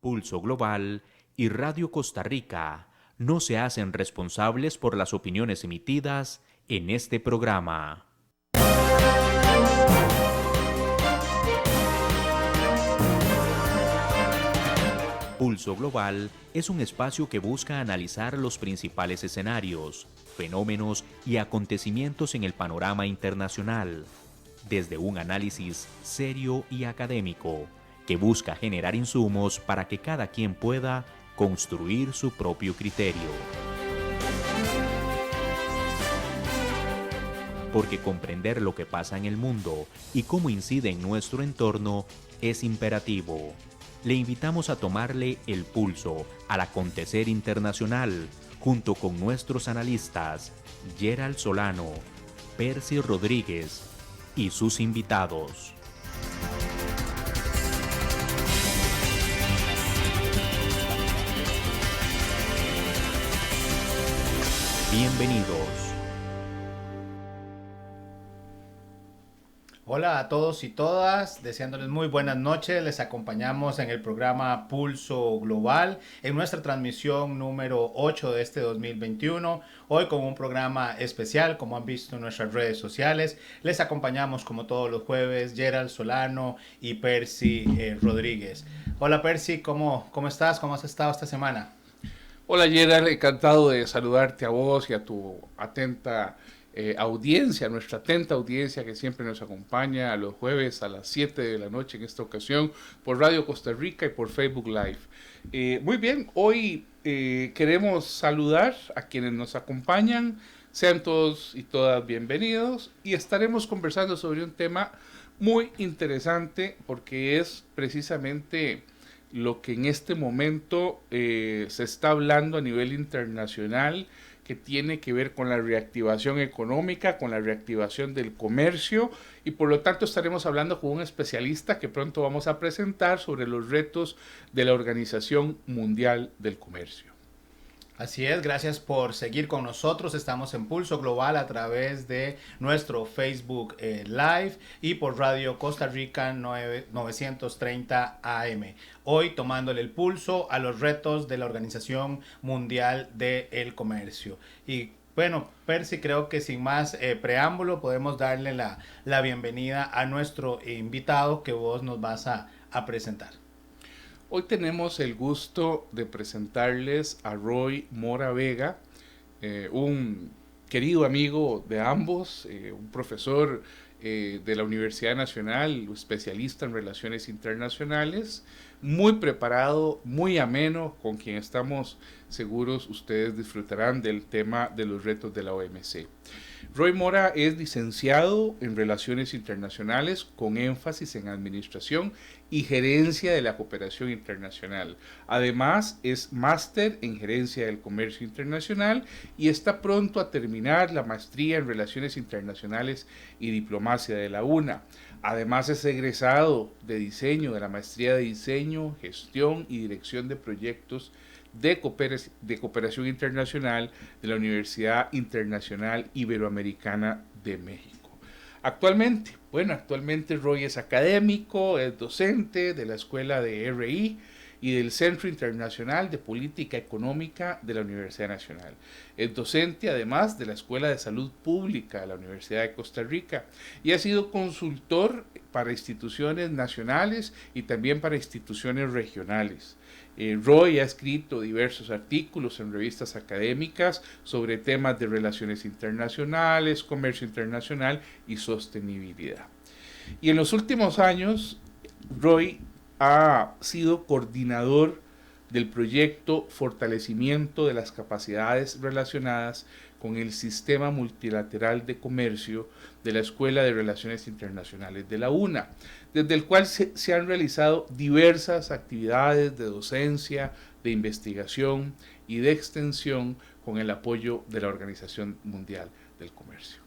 Pulso Global y Radio Costa Rica no se hacen responsables por las opiniones emitidas en este programa. Pulso Global es un espacio que busca analizar los principales escenarios, fenómenos y acontecimientos en el panorama internacional, desde un análisis serio y académico, que busca generar insumos para que cada quien pueda construir su propio criterio. Porque comprender lo que pasa en el mundo y cómo incide en nuestro entorno es imperativo. Le invitamos a tomarle el pulso al acontecer internacional junto con nuestros analistas Gerald Solano, Percy Rodríguez y sus invitados. Bienvenidos. Hola a todos y todas, deseándoles muy buenas noches. Les acompañamos en el programa Pulso Global en nuestra transmisión número 8 de este 2021. Hoy con un programa especial, como han visto en nuestras redes sociales. Les acompañamos como todos los jueves Gerald Solano y Percy Rodríguez. Hola Percy, ¿cómo estás? ¿Cómo has estado esta semana? Hola Gerald, encantado de saludarte a vos y a tu atenta audiencia, nuestra atenta audiencia que siempre nos acompaña a los jueves a las 7 de la noche en esta ocasión por Radio Costa Rica y por Facebook Live. Muy bien, hoy queremos saludar a quienes nos acompañan, sean todos y todas bienvenidos y estaremos conversando sobre un tema muy interesante porque es precisamente lo que en este momento se está hablando a nivel internacional, que tiene que ver con la reactivación económica, con la reactivación del comercio, y por lo tanto estaremos hablando con un especialista que pronto vamos a presentar sobre los retos de la Organización Mundial del Comercio. Así es, gracias por seguir con nosotros. Estamos en Pulso Global a través de nuestro Facebook Live y por Radio Costa Rica 930 AM. Hoy tomándole el pulso a los retos de la Organización Mundial del Comercio. Y bueno, Percy, creo que sin más preámbulo podemos darle la bienvenida a nuestro invitado que vos nos vas a presentar. Hoy tenemos el gusto de presentarles a Roy Mora Vega, un querido amigo de ambos, un profesor de la Universidad Nacional, especialista en relaciones internacionales, muy preparado, muy ameno, con quien estamos seguros ustedes disfrutarán del tema de los retos de la OMC. Roy Mora es licenciado en Relaciones Internacionales con énfasis en Administración y Gerencia de la Cooperación Internacional. Además, es máster en Gerencia del Comercio Internacional y está pronto a terminar la maestría en Relaciones Internacionales y Diplomacia de la UNA. Además, es egresado de diseño de la Maestría de Diseño, Gestión y Dirección de Proyectos de Cooperación Internacional de la Universidad Internacional Iberoamericana de México. Actualmente Roy es académico, es docente de la Escuela de RI y del Centro Internacional de Política Económica de la Universidad Nacional. Es docente además de la Escuela de Salud Pública de la Universidad de Costa Rica y ha sido consultor para instituciones nacionales y también para instituciones regionales. Roy ha escrito diversos artículos en revistas académicas sobre temas de relaciones internacionales, comercio internacional y sostenibilidad. Y en los últimos años, Roy ha sido coordinador del proyecto Fortalecimiento de las Capacidades Relacionadas con el Sistema Multilateral de Comercio de la Escuela de Relaciones Internacionales de la UNA, desde el cual se han realizado diversas actividades de docencia, de investigación y de extensión con el apoyo de la Organización Mundial del Comercio.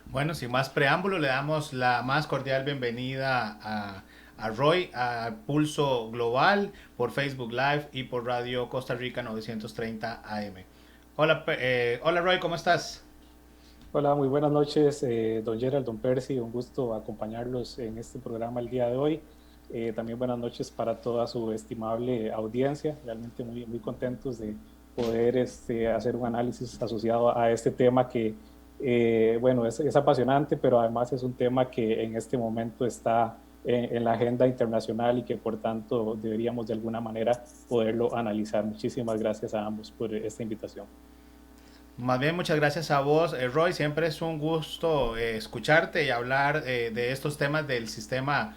Bueno, sin más preámbulo, le damos la más cordial bienvenida a Roy, a Pulso Global, por Facebook Live y por Radio Costa Rica 930 AM. Hola Roy, ¿cómo estás? Hola, muy buenas noches, don Gerald, don Percy, un gusto acompañarlos en este programa el día de hoy. También buenas noches para toda su estimable audiencia. Realmente muy contentos de poder hacer un análisis asociado a este tema que, bueno, es apasionante, pero además es un tema que en este momento está en la agenda internacional y que por tanto deberíamos de alguna manera poderlo analizar. Muchísimas gracias a ambos por esta invitación. Más bien, muchas gracias a vos, Roy. Siempre es un gusto escucharte y hablar de estos temas del sistema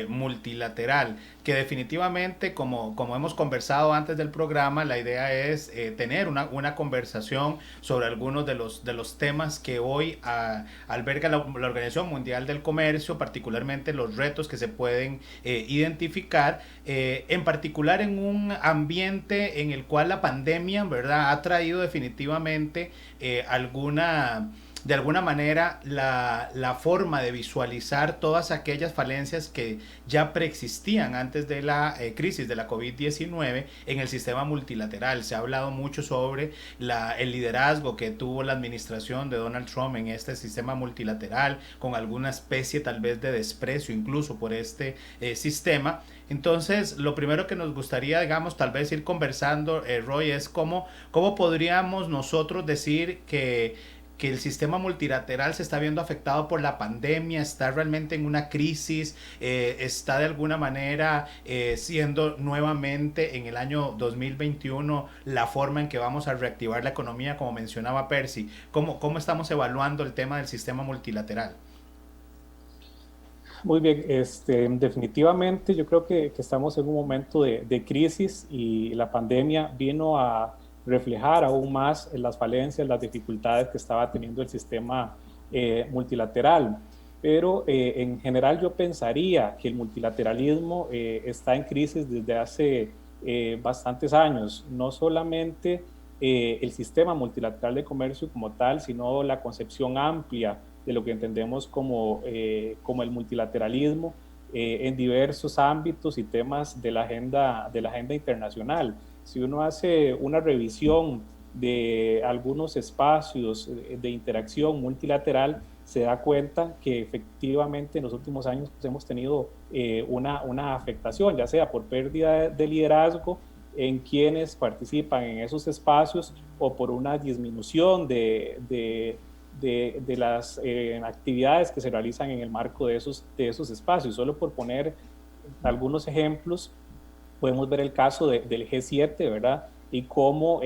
multilateral, que definitivamente, como hemos conversado antes del programa, la idea es tener una conversación sobre algunos de los temas que hoy alberga la Organización Mundial del Comercio, particularmente los retos que se pueden identificar, en particular en un ambiente en el cual la pandemia, ¿verdad?, ha traído definitivamente de alguna manera la forma de visualizar todas aquellas falencias que ya preexistían antes de la crisis de la COVID-19 en el sistema multilateral. Se ha hablado mucho sobre el liderazgo que tuvo la administración de Donald Trump en este sistema multilateral, con alguna especie tal vez de desprecio incluso por este sistema. Entonces, lo primero que nos gustaría, digamos, tal vez ir conversando, Roy, es cómo podríamos nosotros decir que el sistema multilateral se está viendo afectado por la pandemia, está realmente en una crisis, está de alguna manera siendo nuevamente en el año 2021 la forma en que vamos a reactivar la economía, como mencionaba Percy. ¿Cómo estamos evaluando el tema del sistema multilateral? Muy bien, definitivamente yo creo que estamos en un momento de crisis y la pandemia vino a reflejar aún más las falencias, las dificultades que estaba teniendo el sistema multilateral. Pero en general yo pensaría que el multilateralismo está en crisis desde hace bastantes años, no solamente el sistema multilateral de comercio como tal, sino la concepción amplia de lo que entendemos como el multilateralismo en diversos ámbitos y temas de la agenda internacional. Si uno hace una revisión de algunos espacios de interacción multilateral, se da cuenta que efectivamente en los últimos años hemos tenido una afectación, ya sea por pérdida de liderazgo en quienes participan en esos espacios o por una disminución de las actividades que se realizan en el marco de esos espacios. Solo por poner algunos ejemplos, podemos ver el caso del G7, ¿verdad? Y cómo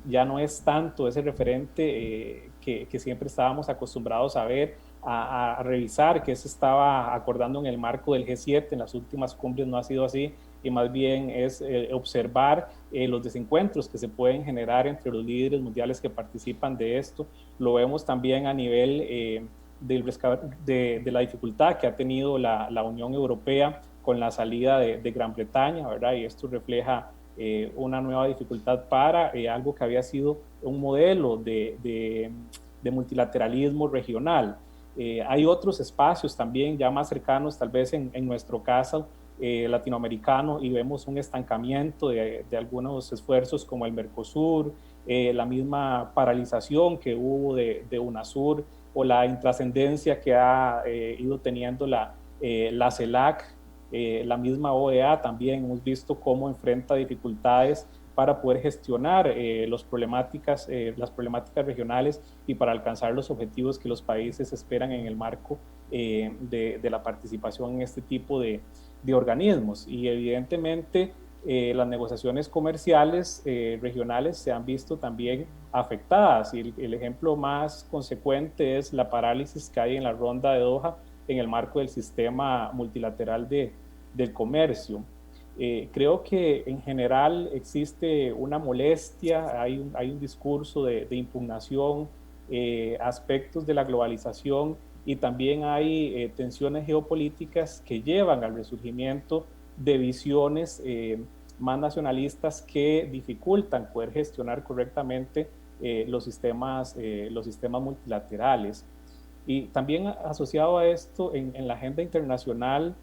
ya no es tanto ese referente que siempre estábamos acostumbrados a ver, a revisar qué se estaba acordando en el marco del G7. En las últimas cumbres no ha sido así, y más bien es observar los desencuentros que se pueden generar entre los líderes mundiales que participan de esto. Lo vemos también a nivel de la dificultad que ha tenido la Unión Europea con la salida de Gran Bretaña, ¿verdad? Y esto refleja una nueva dificultad para algo que había sido un modelo de multilateralismo regional. Hay otros espacios también ya más cercanos, tal vez en nuestro caso latinoamericano, y vemos un estancamiento de algunos esfuerzos como el Mercosur, la misma paralización que hubo de UNASUR, o la intrascendencia que ha ido teniendo la CELAC. La misma OEA también hemos visto cómo enfrenta dificultades para poder gestionar las problemáticas regionales y para alcanzar los objetivos que los países esperan en el marco de la participación en este tipo de organismos. Y evidentemente las negociaciones comerciales regionales se han visto también afectadas, y el ejemplo más consecuente es la parálisis que hay en la ronda de Doha en el marco del sistema multilateral del comercio. Creo que en general existe una molestia, hay un discurso de impugnación, aspectos de la globalización, y también hay tensiones geopolíticas que llevan al resurgimiento de visiones más nacionalistas que dificultan poder gestionar correctamente los sistemas multilaterales. Y también asociado a esto, en la agenda internacional,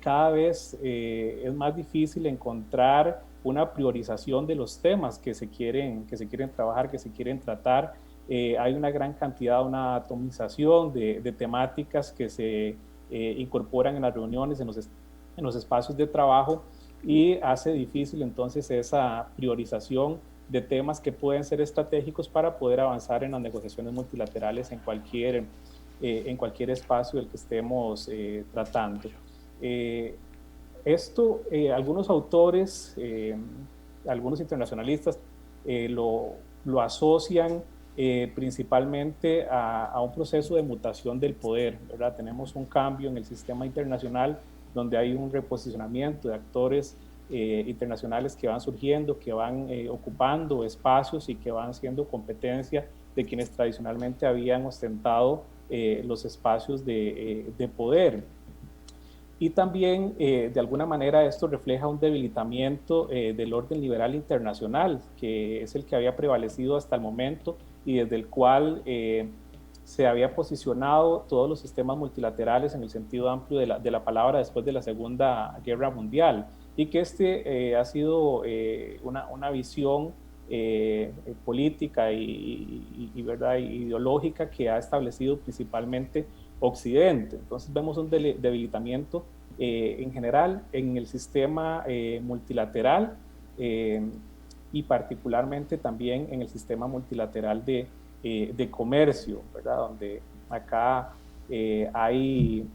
cada vez es más difícil encontrar una priorización de los temas que se quieren trabajar, que se quieren tratar. Hay una gran cantidad, una atomización de temáticas que se incorporan en las reuniones, en los en los espacios de trabajo y hace difícil entonces esa priorización de temas que pueden ser estratégicos para poder avanzar en las negociaciones multilaterales en cualquier espacio del que estemos tratando. Algunos autores, algunos internacionalistas lo asocian principalmente a un proceso de mutación del poder, ¿verdad? Tenemos un cambio en el sistema internacional donde hay un reposicionamiento de actores internacionales que van surgiendo, que van ocupando espacios y que van siendo competencia de quienes tradicionalmente habían ostentado los espacios de poder. Y también, de alguna manera, esto refleja un debilitamiento del orden liberal internacional, que es el que había prevalecido hasta el momento y desde el cual se había posicionado todos los sistemas multilaterales en el sentido amplio de la palabra después de la Segunda Guerra Mundial, y que ha sido una visión política ¿verdad? Ideológica que ha establecido principalmente Occidente. Entonces vemos un debilitamiento en general en el sistema multilateral y particularmente también en el sistema multilateral de comercio, ¿verdad? Donde acá hay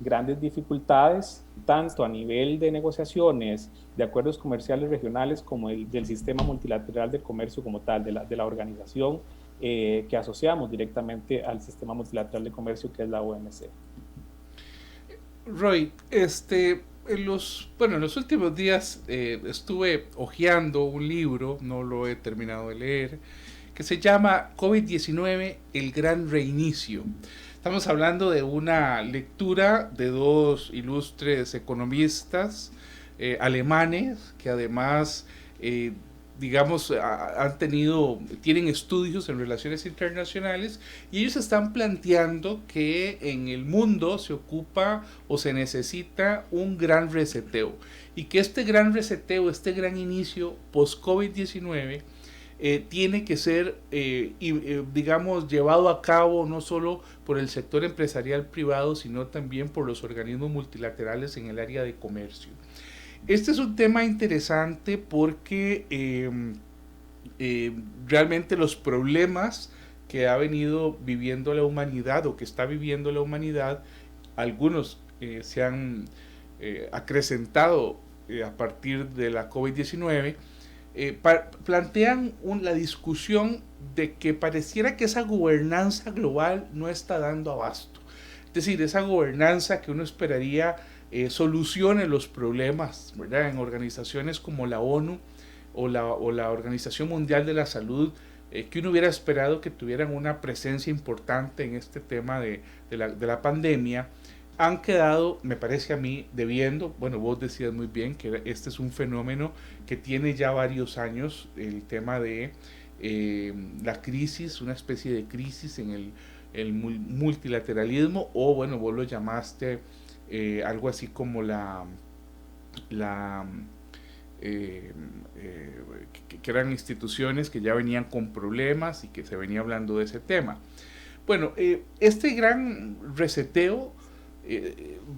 grandes dificultades, tanto a nivel de negociaciones, de acuerdos comerciales regionales, como del sistema multilateral de comercio como tal, de la organización que asociamos directamente al sistema multilateral de comercio, que es la OMC. Roy, en los últimos días estuve hojeando un libro, no lo he terminado de leer, que se llama COVID-19, el gran reinicio. Estamos hablando de una lectura de dos ilustres economistas alemanes que además tienen estudios en relaciones internacionales, y ellos están planteando que en el mundo se ocupa o se necesita un gran reseteo, y que este gran reseteo, este gran inicio post-COVID-19 tiene que ser, llevado a cabo no solo por el sector empresarial privado, sino también por los organismos multilaterales en el área de comercio. Este es un tema interesante porque realmente los problemas que ha venido viviendo la humanidad o que está viviendo la humanidad, algunos se han acrecentado a partir de la COVID-19, plantean la discusión de que pareciera que esa gobernanza global no está dando abasto. Es decir, esa gobernanza que uno esperaría solucione los problemas, ¿verdad? En organizaciones como la ONU o la Organización Mundial de la Salud, que uno hubiera esperado que tuvieran una presencia importante en este tema de la pandemia, han quedado, me parece a mí, debiendo. Bueno, vos decías muy bien que este es un fenómeno que tiene ya varios años, el tema de la crisis, una especie de crisis en el multilateralismo, o bueno, vos lo llamaste algo así como que eran instituciones que ya venían con problemas y que se venía hablando de ese tema. Bueno, este gran reseteo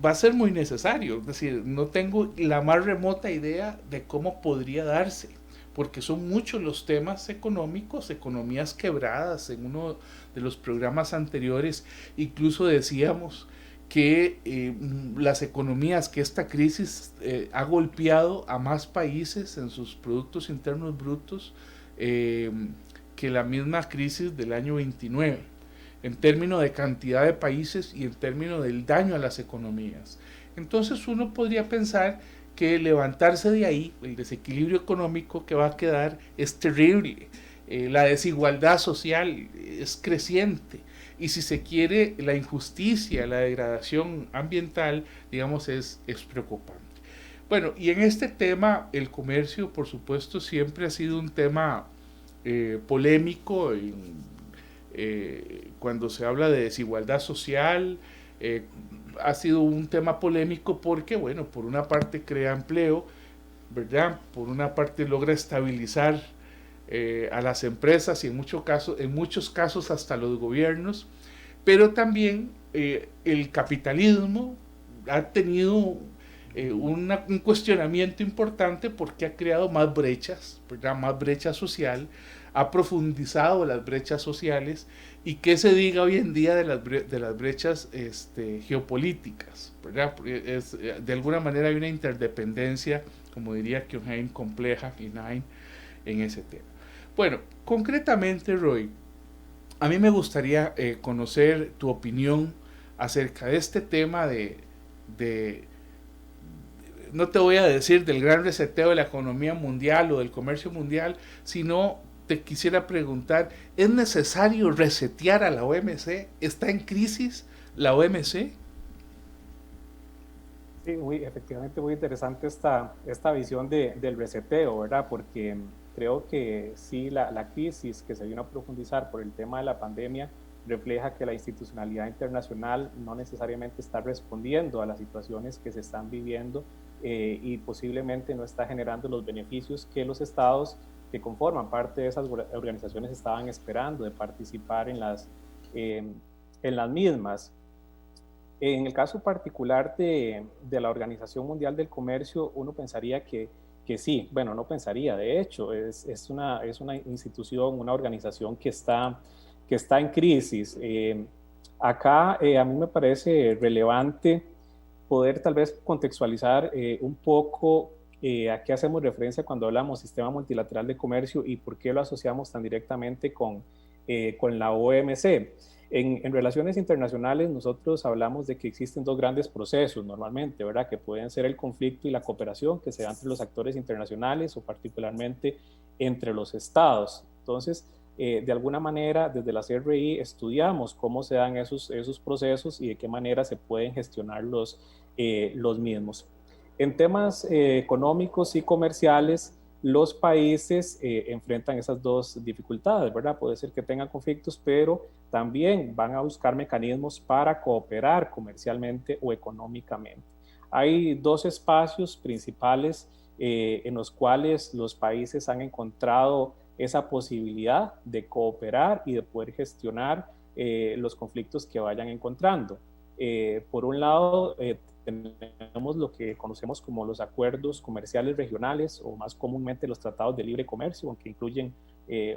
va a ser muy necesario, es decir, no tengo la más remota idea de cómo podría darse, porque son muchos los temas económicos, economías quebradas. En uno de los programas anteriores incluso decíamos que las economías, que esta crisis ha golpeado a más países en sus productos internos brutos que la misma crisis del año 29, en términos de cantidad de países y en términos del daño a las economías. Entonces uno podría pensar que levantarse de ahí, el desequilibrio económico que va a quedar es terrible, la desigualdad social es creciente, y si se quiere, la injusticia, la degradación ambiental, digamos, es preocupante. Bueno, y en este tema, el comercio, por supuesto, siempre ha sido un tema polémico. Cuando se habla de desigualdad social, ha sido un tema polémico porque, bueno, por una parte crea empleo, ¿verdad? Por una parte logra estabilizar a las empresas y en muchos casos hasta los gobiernos, pero también el capitalismo ha tenido un cuestionamiento importante porque ha creado más brechas, ¿verdad? Más brecha social, ha profundizado las brechas sociales y qué se diga hoy en día de las brechas geopolíticas, ¿verdad? De alguna manera hay una interdependencia, como diría Keohane, compleja, Inain, en ese tema. Bueno, concretamente, Roy, a mí me gustaría conocer tu opinión acerca de este tema de, no te voy a decir del gran reseteo de la economía mundial o del comercio mundial, sino te quisiera preguntar, ¿es necesario resetear a la OMC? ¿Está en crisis la OMC? Sí, efectivamente muy interesante esta visión del reseteo, ¿verdad? Porque creo que sí, la crisis que se vino a profundizar por el tema de la pandemia refleja que la institucionalidad internacional no necesariamente está respondiendo a las situaciones que se están viviendo y posiblemente no está generando los beneficios que los estados que conforman parte de esas organizaciones estaban esperando de participar en las mismas. En el caso particular de la Organización Mundial del Comercio, uno pensaría que sí, bueno, no pensaría, de hecho, es una institución, una organización que está en crisis. Acá a mí me parece relevante poder tal vez contextualizar un poco a qué hacemos referencia cuando hablamos sistema multilateral de comercio y por qué lo asociamos tan directamente con la OMC. En relaciones internacionales nosotros hablamos de que existen dos grandes procesos normalmente, ¿verdad? Que pueden ser el conflicto y la cooperación que se da entre los actores internacionales o particularmente entre los estados. Entonces, de alguna manera, desde la CRI estudiamos cómo se dan esos procesos y de qué manera se pueden gestionar los mismos. En temas económicos y comerciales, los países enfrentan esas dos dificultades, ¿verdad? Puede ser que tengan conflictos, pero también van a buscar mecanismos para cooperar comercialmente o económicamente. Hay dos espacios principales en los cuales los países han encontrado esa posibilidad de cooperar y de poder gestionar los conflictos que vayan encontrando. Por un lado, tenemos lo que conocemos como los acuerdos comerciales regionales o más comúnmente los tratados de libre comercio, aunque incluyen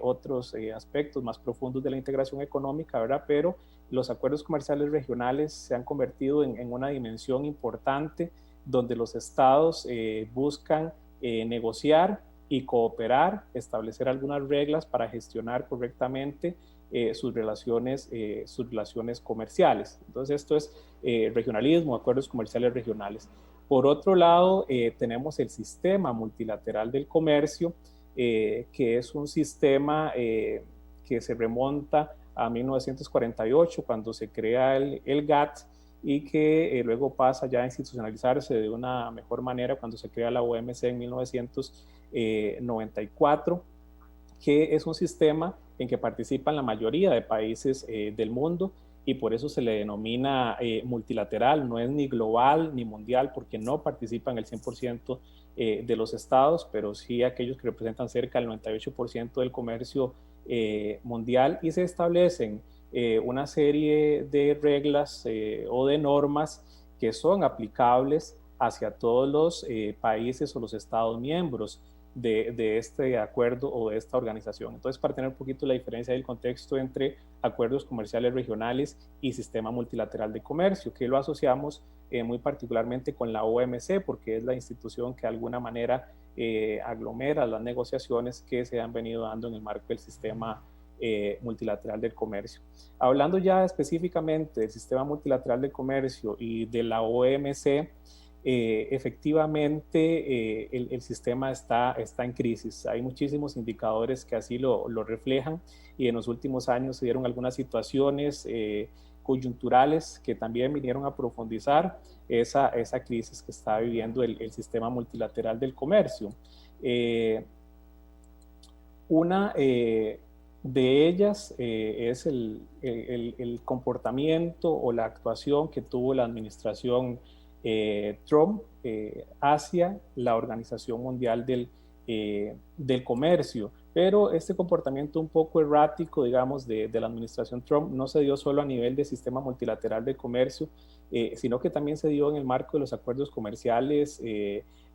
otros aspectos más profundos de la integración económica, ¿verdad? Pero los acuerdos comerciales regionales se han convertido en una dimensión importante donde los estados buscan negociar y cooperar, establecer algunas reglas para gestionar correctamente sus relaciones comerciales. Entonces esto es regionalismo, acuerdos comerciales regionales. Por otro lado, tenemos el sistema multilateral del comercio, que es un sistema que se remonta a 1948, cuando se crea el GATT, y que luego pasa ya a institucionalizarse de una mejor manera cuando se crea la OMC en 1994, que es un sistema en que participan la mayoría de países del mundo y por eso se le denomina multilateral, no es ni global ni mundial porque no participan el 100% de los estados, pero sí aquellos que representan cerca del 98% del comercio mundial y se establecen una serie de reglas o de normas que son aplicables hacia todos los países o los estados miembros de este acuerdo o de esta organización. Entonces, para tener un poquito la diferencia del contexto entre acuerdos comerciales regionales y sistema multilateral de comercio, que lo asociamos muy particularmente con la OMC, porque es la institución que de alguna manera aglomera las negociaciones que se han venido dando en el marco del sistema multilateral del comercio. Hablando ya específicamente del sistema multilateral de comercio y de la OMC, efectivamente el sistema está en crisis. Hay muchísimos indicadores que así lo reflejan y en los últimos años se dieron algunas situaciones coyunturales que también vinieron a profundizar esa crisis que está viviendo el sistema multilateral del comercio. Una de ellas es el comportamiento o la actuación que tuvo la administración Trump hacia la Organización Mundial del Comercio. Pero este comportamiento un poco errático, digamos, de la administración Trump no se dio solo a nivel del sistema multilateral de comercio, sino que también se dio en el marco de los acuerdos comerciales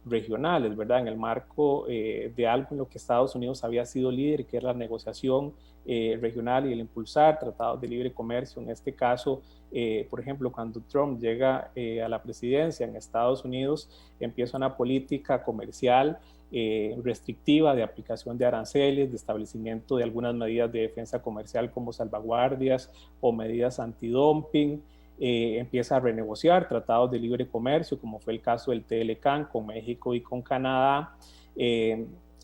regionales, ¿verdad? En el marco de algo en lo que Estados Unidos había sido líder, que era la negociación regional y el impulsar tratados de libre comercio. En este caso, por ejemplo, cuando Trump llega a la presidencia en Estados Unidos, empieza una política comercial restrictiva de aplicación de aranceles, de establecimiento de algunas medidas de defensa comercial como salvaguardias o medidas antidumping. Empieza a renegociar tratados de libre comercio, como fue el caso del TLCAN con México y con Canadá.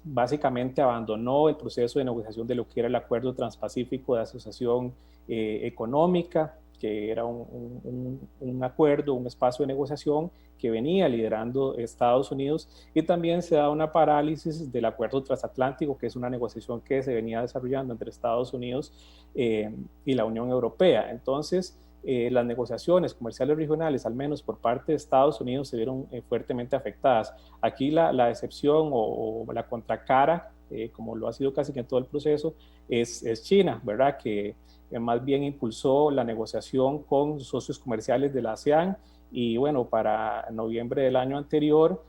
Básicamente abandonó el proceso de negociación de lo que era el Acuerdo Transpacífico de Asociación Económica, que era un acuerdo, un espacio de negociación que venía liderando Estados Unidos, y también se da una parálisis del acuerdo transatlántico, que es una negociación que se venía desarrollando entre Estados Unidos y la Unión Europea. Entonces, las negociaciones comerciales regionales, al menos por parte de Estados Unidos, se vieron fuertemente afectadas. Aquí la excepción o la contracara, como lo ha sido casi que en todo el proceso, es China, ¿verdad? Que más bien impulsó la negociación con socios comerciales de la ASEAN, y bueno, para noviembre del año anterior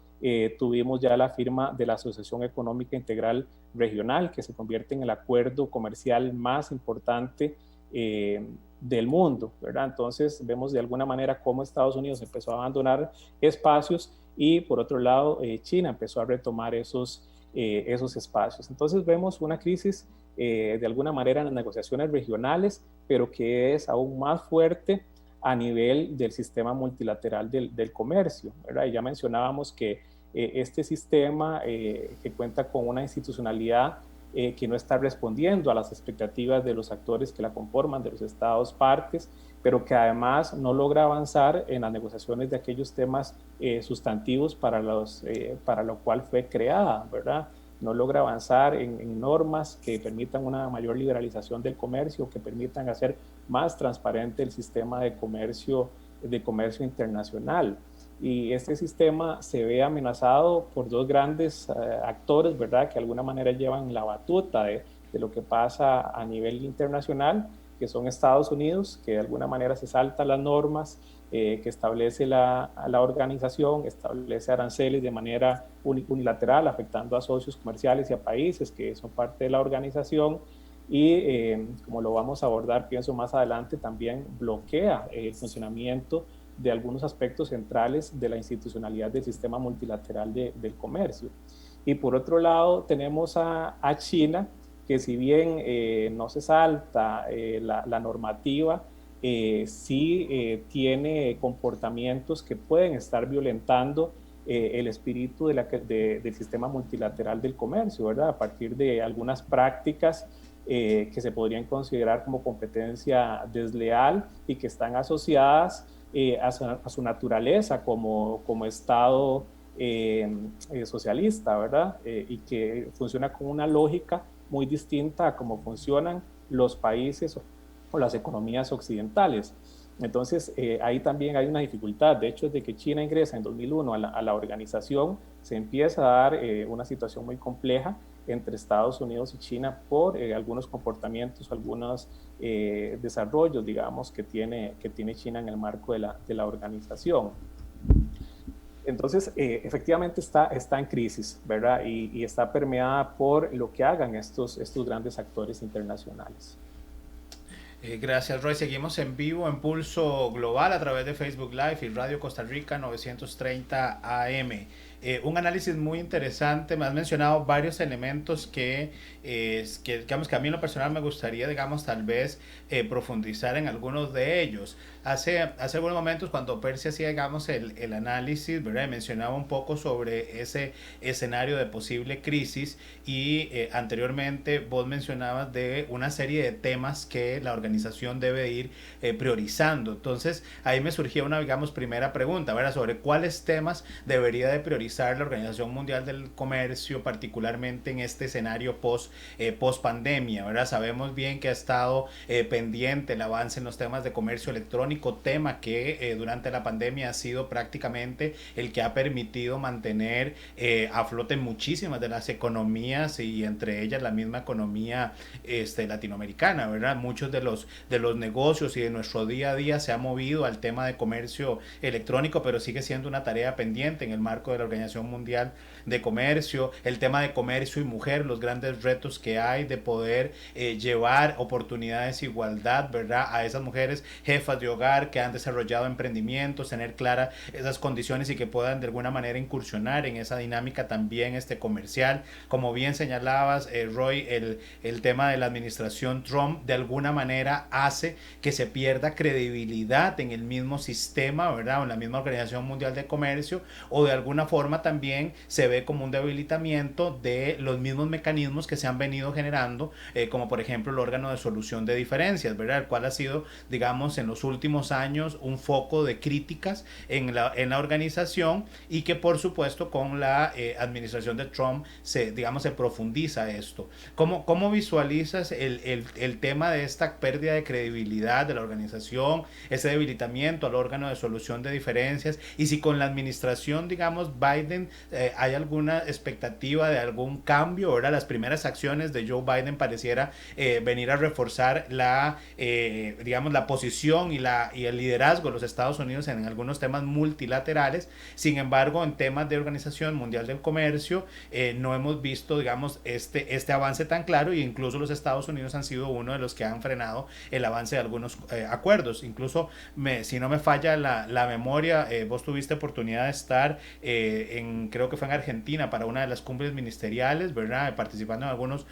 tuvimos ya la firma de la Asociación Económica Integral Regional, que se convierte en el acuerdo comercial más importante del mundo, ¿verdad? Entonces vemos de alguna manera cómo Estados Unidos empezó a abandonar espacios y por otro lado China empezó a retomar esos espacios. Entonces vemos una crisis de alguna manera en las negociaciones regionales, pero que es aún más fuerte a nivel del sistema multilateral del comercio, ¿verdad? Y ya mencionábamos que este sistema que cuenta con una institucionalidad que no está respondiendo a las expectativas de los actores que la conforman, de los estados partes, pero que además no logra avanzar en las negociaciones de aquellos temas sustantivos para lo cual fue creada, ¿verdad? No logra avanzar en normas que permitan una mayor liberalización del comercio, que permitan hacer más transparente el sistema de comercio internacional. Y este sistema se ve amenazado por dos grandes actores, ¿verdad?, que de alguna manera llevan la batuta de lo que pasa a nivel internacional, que son Estados Unidos, que de alguna manera se salta las normas que establece la organización, establece aranceles de manera unilateral, afectando a socios comerciales y a países que son parte de la organización, y como lo vamos a abordar, pienso más adelante, también bloquea el funcionamiento de algunos aspectos centrales de la institucionalidad del sistema multilateral del comercio. Y por otro lado tenemos a China, que si bien no se salta la normativa, sí tiene comportamientos que pueden estar violentando el espíritu del sistema multilateral del comercio, ¿verdad? A partir de algunas prácticas que se podrían considerar como competencia desleal y que están asociadas a su naturaleza como Estado socialista, ¿verdad? Y que funciona con una lógica muy distinta a cómo funcionan los países o las economías occidentales. Entonces, ahí también hay una dificultad. De hecho, desde que China ingresa en 2001 a la organización, se empieza a dar una situación muy compleja entre Estados Unidos y China por algunos comportamientos, algunos desarrollos, digamos, que tiene China en el marco de la organización. Entonces, efectivamente está en crisis, ¿verdad? Y está permeada por lo que hagan estos grandes actores internacionales. Gracias, Roy. Seguimos en vivo en Pulso Global a través de Facebook Live y Radio Costa Rica 930 AM. Un análisis muy interesante. Me has mencionado varios elementos que digamos que a mí en lo personal me gustaría, digamos, tal vez profundizar en algunos de ellos. Hace algunos momentos, cuando Percy hacía, digamos, el análisis, ¿verdad?, mencionaba un poco sobre ese escenario de posible crisis, y anteriormente vos mencionabas de una serie de temas que la organización debe ir priorizando. Entonces ahí me surgía una, digamos, primera pregunta, ¿verdad?, sobre cuáles temas debería de priorizar visualizar la Organización Mundial del Comercio, particularmente en este escenario post pandemia, ¿verdad? Sabemos bien que ha estado pendiente el avance en los temas de comercio electrónico, tema que durante la pandemia ha sido prácticamente el que ha permitido mantener a flote muchísimas de las economías, y entre ellas la misma economía latinoamericana, ¿verdad? Muchos de los negocios y de nuestro día a día se ha movido al tema de comercio electrónico, pero sigue siendo una tarea pendiente en el marco de la Organización Mundial de Comercio. El tema de comercio y mujer, los grandes retos que hay de poder llevar oportunidades, igualdad, ¿verdad?, a esas mujeres jefas de hogar que han desarrollado emprendimientos, tener claras esas condiciones y que puedan de alguna manera incursionar en esa dinámica también comercial. Como bien señalabas, Roy, el tema de la administración Trump de alguna manera hace que se pierda credibilidad en el mismo sistema, ¿verdad?, o en la misma Organización Mundial de Comercio, o de alguna forma también se ve como un debilitamiento de los mismos mecanismos que se han venido generando, como por ejemplo el órgano de solución de diferencias, ¿verdad?, el cual ha sido, digamos, en los últimos años un foco de críticas en la organización, y que por supuesto con la administración de Trump se profundiza esto. ¿Cómo visualizas el tema de esta pérdida de credibilidad de la organización, ese debilitamiento al órgano de solución de diferencias, y si con la administración, digamos, Biden hay alguna expectativa de algún cambio? Ahora las primeras acciones de Joe Biden pareciera venir a reforzar la posición y el liderazgo de los Estados Unidos en algunos temas multilaterales. Sin embargo, en temas de Organización Mundial del Comercio no hemos visto, digamos, este avance tan claro, y incluso los Estados Unidos han sido uno de los que han frenado el avance de algunos acuerdos. Incluso, si no me falla la memoria, vos tuviste oportunidad de estar creo que fue en Argentina para una de las cumbres ministeriales, ¿verdad?, participando en algunos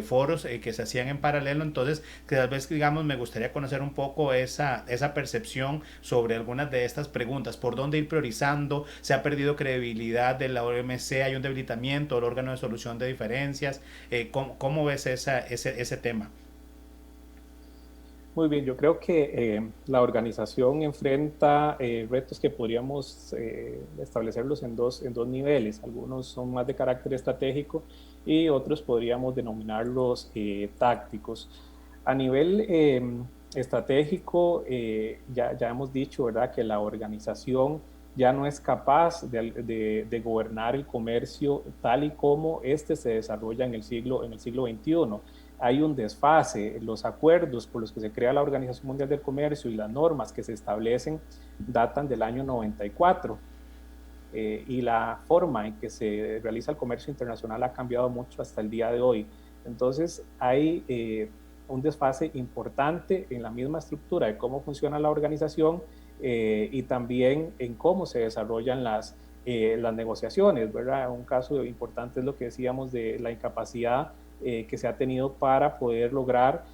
foros que se hacían en paralelo. Entonces, que tal vez, digamos, me gustaría conocer un poco esa percepción sobre algunas de estas preguntas. ¿Por dónde ir priorizando? ¿Se ha perdido credibilidad de la OMC? ¿Hay un debilitamiento del órgano de solución de diferencias? ¿Cómo ves ese tema? Muy bien, yo creo que la organización enfrenta retos que podríamos establecerlos en dos niveles. Algunos son más de carácter estratégico y otros podríamos denominarlos tácticos. A nivel estratégico, ya hemos dicho, ¿verdad?, que la organización ya no es capaz de gobernar el comercio tal y como se desarrolla en el siglo XXI. Hay un desfase. Los acuerdos por los que se crea la Organización Mundial del Comercio y las normas que se establecen datan del año 94, y la forma en que se realiza el comercio internacional ha cambiado mucho hasta el día de hoy. Entonces hay un desfase importante en la misma estructura de cómo funciona la organización, y también en cómo se desarrollan las negociaciones, ¿verdad? Un caso importante es lo que decíamos de la incapacidad que se ha tenido para poder lograr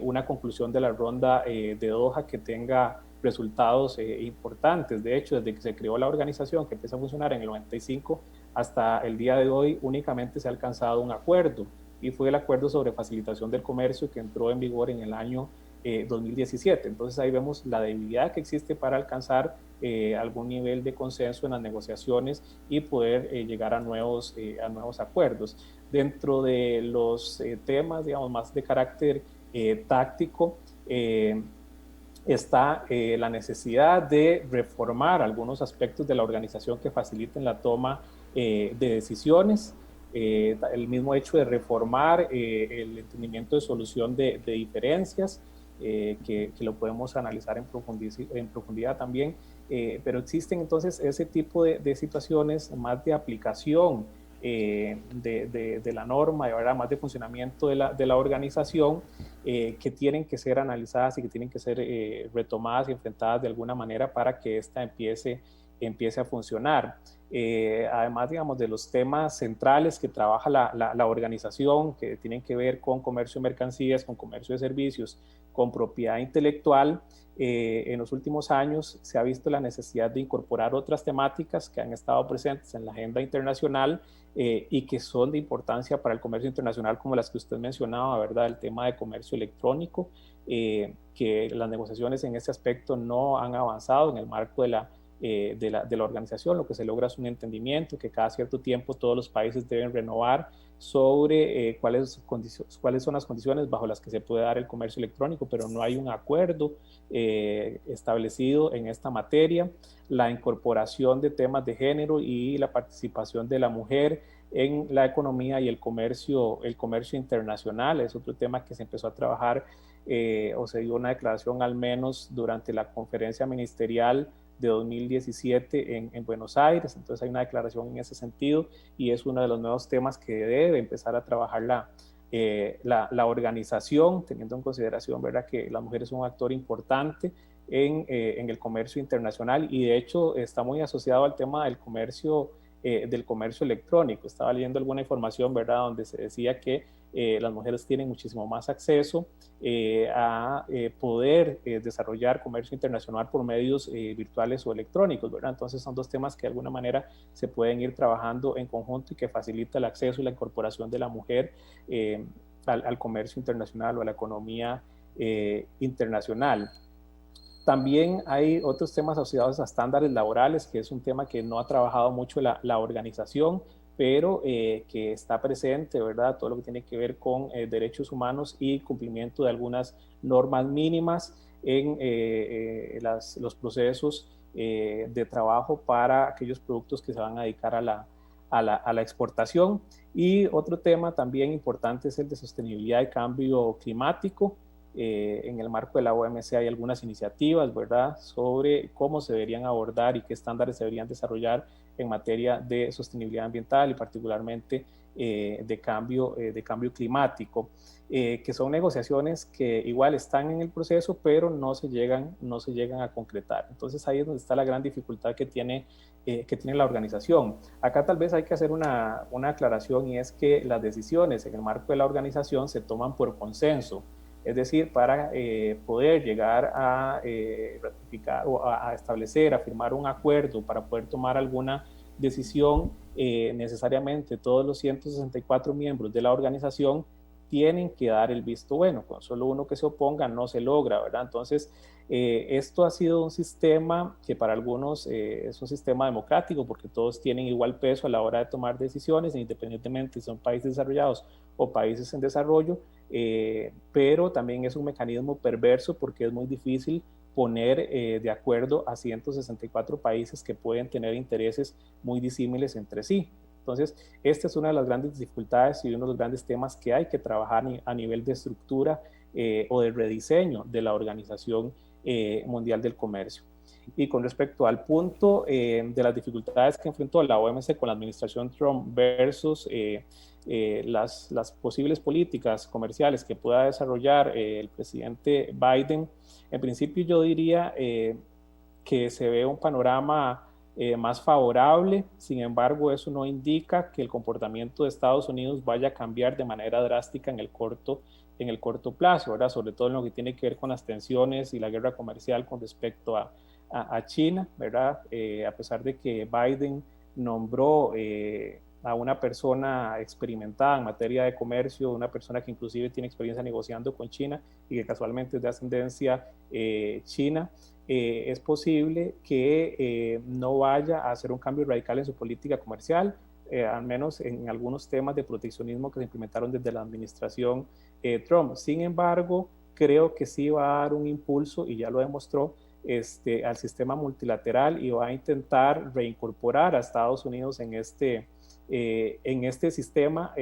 una conclusión de la ronda de Doha que tenga resultados importantes. De hecho, desde que se creó la organización, que empieza a funcionar en el 95, hasta el día de hoy únicamente se ha alcanzado un acuerdo, y fue el acuerdo sobre facilitación del comercio que entró en vigor en el año 2017. Entonces ahí vemos la debilidad que existe para alcanzar algún nivel de consenso en las negociaciones y poder llegar a nuevos acuerdos. Dentro de los temas, digamos, más de carácter táctico, está la necesidad de reformar algunos aspectos de la organización que faciliten la toma de decisiones. El mismo hecho de reformar el entendimiento de solución de diferencias, que lo podemos analizar en profundidad también, pero existen entonces ese tipo de situaciones más de aplicación de la norma, de verdad, más de funcionamiento de la organización, que tienen que ser analizadas y que tienen que ser retomadas y enfrentadas de alguna manera para que ésta empiece a funcionar. Además, digamos, de los temas centrales que trabaja la organización, que tienen que ver con comercio de mercancías, con comercio de servicios, con propiedad intelectual, en los últimos años se ha visto la necesidad de incorporar otras temáticas que han estado presentes en la agenda internacional y que son de importancia para el comercio internacional, como las que usted mencionaba, ¿verdad? El tema de comercio electrónico, que las negociaciones en ese aspecto no han avanzado en el marco de de la organización. Lo que se logra es un entendimiento que cada cierto tiempo todos los países deben renovar sobre cuáles son las condiciones bajo las que se puede dar el comercio electrónico, pero no hay un acuerdo establecido en esta materia. La incorporación de temas de género y la participación de la mujer en la economía y el comercio internacional es otro tema que se empezó a trabajar o se dio una declaración al menos durante la conferencia ministerial de 2017 en Buenos Aires. Entonces hay una declaración en ese sentido y es uno de los nuevos temas que debe empezar a trabajar la organización, teniendo en consideración, ¿verdad?, que las mujeres son un actor importante en el comercio internacional y de hecho está muy asociado al tema del comercio electrónico. Estaba leyendo alguna información, ¿verdad?, donde se decía que las mujeres tienen muchísimo más acceso a poder desarrollar comercio internacional por medios virtuales o electrónicos, ¿verdad? Entonces son dos temas que de alguna manera se pueden ir trabajando en conjunto y que facilita el acceso y la incorporación de la mujer al comercio internacional o a la economía internacional. También hay otros temas asociados a estándares laborales, que es un tema que no ha trabajado mucho la organización, pero que está presente, ¿verdad? Todo lo que tiene que ver con derechos humanos y cumplimiento de algunas normas mínimas en los procesos de trabajo para aquellos productos que se van a dedicar a la exportación. Y otro tema también importante es el de sostenibilidad y cambio climático. En el marco de la OMC hay algunas iniciativas, ¿verdad?, sobre cómo se deberían abordar y qué estándares se deberían desarrollar en materia de sostenibilidad ambiental y particularmente de cambio climático, que son negociaciones que igual están en el proceso, pero no se llegan a concretar. Entonces ahí es donde está la gran dificultad que tiene la organización. Acá tal vez hay que hacer una aclaración y es que las decisiones en el marco de la organización se toman por consenso. Es decir, para poder llegar a ratificar o a establecer, a firmar un acuerdo, para poder tomar alguna decisión, necesariamente todos los 164 miembros de la organización tienen que dar el visto bueno. Con solo uno que se oponga no se logra, ¿verdad? Entonces, esto ha sido un sistema que para algunos es un sistema democrático porque todos tienen igual peso a la hora de tomar decisiones, independientemente si son países desarrollados o países en desarrollo, pero también es un mecanismo perverso porque es muy difícil poner de acuerdo a 164 países que pueden tener intereses muy disímiles entre sí. Entonces, esta es una de las grandes dificultades y uno de los grandes temas que hay que trabajar a nivel de estructura o de rediseño de la Organización Mundial del Comercio. Y con respecto al punto de las dificultades que enfrentó la OMC con la administración Trump versus las posibles políticas comerciales que pueda desarrollar el presidente Biden, en principio yo diría que se ve un panorama más favorable. Sin embargo, eso no indica que el comportamiento de Estados Unidos vaya a cambiar de manera drástica en el corto plazo, ¿verdad? Sobre todo en lo que tiene que ver con las tensiones y la guerra comercial con respecto a China, ¿verdad? A pesar de que Biden nombró a una persona experimentada en materia de comercio, una persona que inclusive tiene experiencia negociando con China y que casualmente es de ascendencia china, es posible que no vaya a hacer un cambio radical en su política comercial, al menos en algunos temas de proteccionismo que se implementaron desde la administración Trump. Sin embargo, creo que sí va a dar un impulso, y ya lo demostró, al sistema multilateral y va a intentar reincorporar a Estados Unidos en este sistema,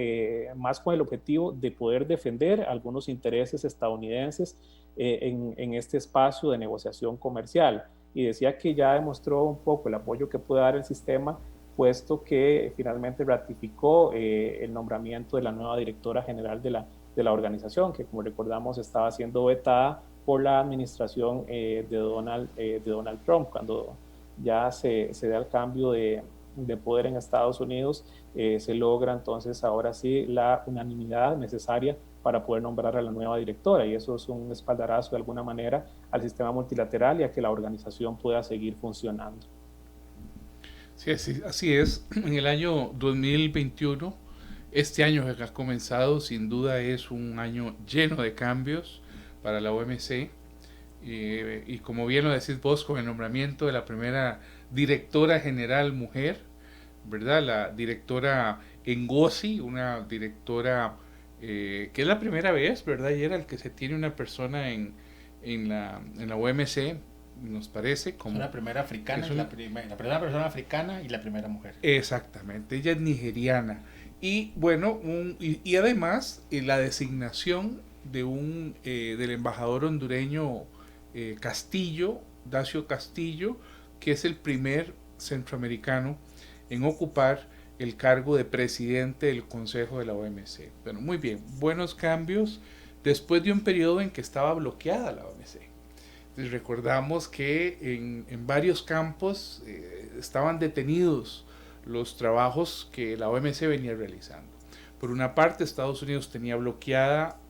más con el objetivo de poder defender algunos intereses estadounidenses en este espacio de negociación comercial. Y decía que ya demostró un poco el apoyo que puede dar el sistema, puesto que finalmente ratificó el nombramiento de la nueva directora general de la organización, que como recordamos estaba siendo vetada por la administración de Donald Trump. Cuando ya se da el cambio de poder en Estados Unidos, se logra entonces ahora sí la unanimidad necesaria para poder nombrar a la nueva directora, y eso es un espaldarazo de alguna manera al sistema multilateral y a que la organización pueda seguir funcionando. Sí, así es. En el año 2021, este año que ha comenzado, sin duda es un año lleno de cambios para la OMC, y como bien lo decís vos, con el nombramiento de la primera directora general mujer, ¿verdad? La directora Ngozi, una directora que es la primera vez, ¿verdad? Y era el que se tiene una persona en la OMC, nos parece. Como es la primera africana, la primera persona africana y la primera mujer. Exactamente, ella es nigeriana. Y bueno, y además la designación del embajador hondureño Castillo, Dacio Castillo, que es el primer centroamericano en ocupar el cargo de presidente del Consejo de la OMC. Bueno, muy bien, buenos cambios después de un periodo en que estaba bloqueada la OMC. Entonces, recordamos que en varios campos estaban detenidos los trabajos que la OMC venía realizando. Por una parte, Estados Unidos tenía bloqueada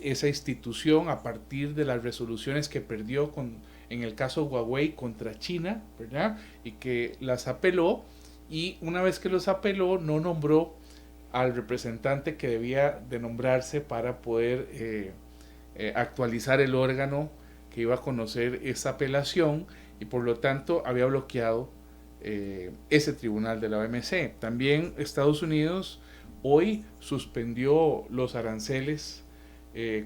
esa institución a partir de las resoluciones que perdió en el caso Huawei contra China, ¿verdad? Y que las apeló, y una vez que los apeló no nombró al representante que debía de nombrarse para poder actualizar el órgano que iba a conocer esa apelación, y por lo tanto había bloqueado ese tribunal de la OMC. También Estados Unidos hoy suspendió los aranceles